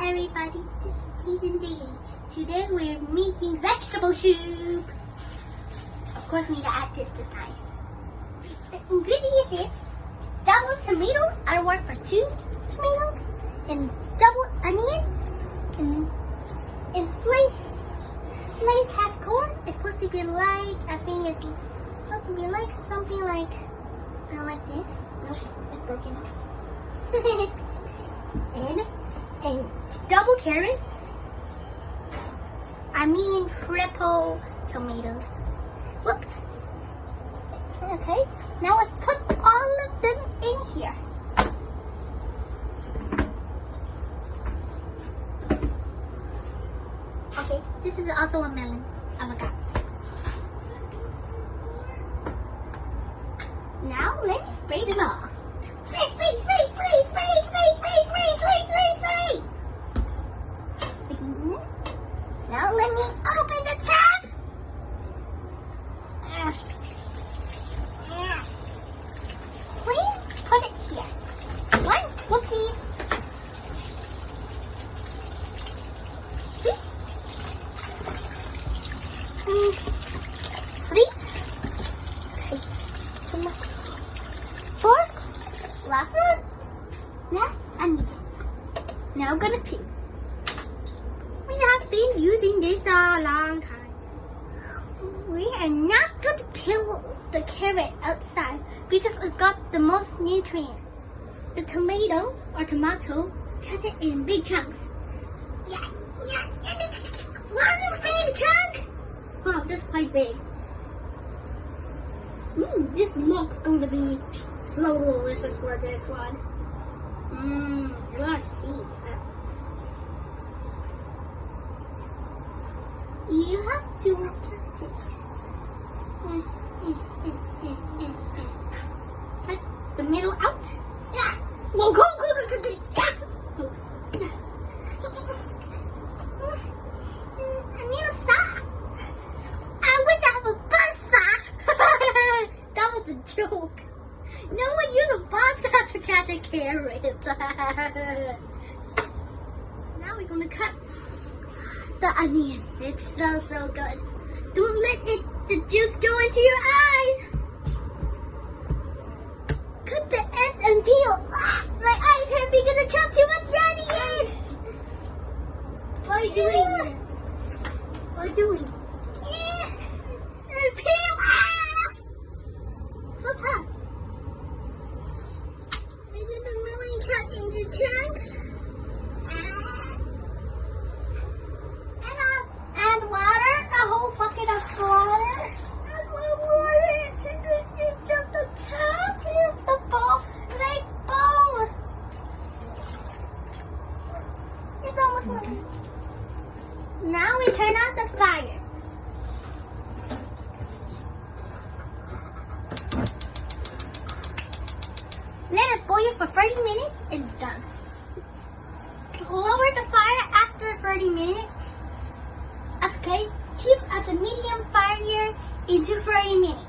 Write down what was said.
everybody, this is Ethan Daily. Today we're making vegetable soup. Of course we need to add this time. The ingredient is double tomato, I work for 2 tomatoes, and double onions, and sliced half corn. It's supposed to be like, I think it's supposed to be like something like this. Nope, it's broken. and double carrots. I mean triple tomatoes. Whoops. Okay, now let's put all of them in here. Okay, this is also a melon. Oh my god. Now let me spray them all. Spray, spray, spray, spray, spray, spray, spray, spray, spray, spray, spray. Now let me open the tap. Please put it here. 1, whoopsie. 3. 4. Last one. Yes, onion. Now I'm gonna peel. We have been using this a long time. We are not going to peel the carrot outside because it got the most nutrients. The tomato cut it in big chunks. Yeah. One big chunk. Wow, that's quite big. This looks going to be so delicious for this one. A lot of seeds. You have to cut the middle out. Yeah. No, go. Oops. I need a sock. I wish I have a buzz sock. That was a joke. No one uses a buzz sock to catch a carrot. Now we're gonna cut the onion. It's so good. Don't let the juice go into your eyes. Cut the ends and peel. My eyes hurt because I chopped too much onion. What are you doing? What are you doing? Peel. So tough. I did the melon cut into chunks. And water, a whole bucket of water. And more water. It's at the top of the bowl. Big bowl. It's almost ready. Now we turn off the fire. Let it boil for 30 minutes and it's done. Lower the fire after 30 minutes. Okay, keep at the medium fire into 30 minutes.